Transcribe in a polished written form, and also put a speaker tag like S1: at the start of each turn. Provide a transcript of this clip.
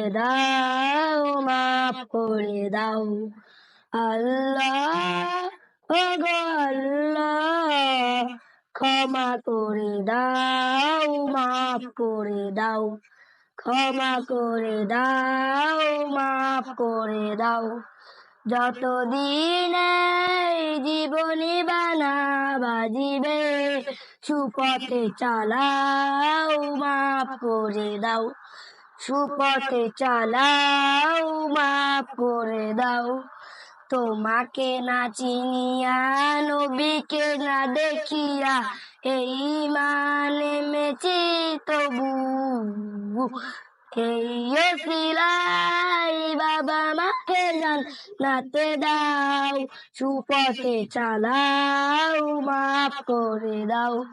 S1: দাও, মাফ করে দাও। আল্লাহ, ওগো আল্লাহ, ক্ষমা করে দাও, মাফ করে দাও। ক্ষমা করে দাও, মাফ করে দাও। যতদিন এই জীবনী বানা বাজিবে, সুপথে চালাও, মাফ করে দাও। সুপথে চালাও, মাফ করে দাও। তোমাকে না চিনিয়া, নবীকে না দেখিয়া, এই মানে মেচি তবু। এই ওসিলাই বাবা মাকে জান্নাতে দাও, সুপথে চালাও, মাফ করে দাও।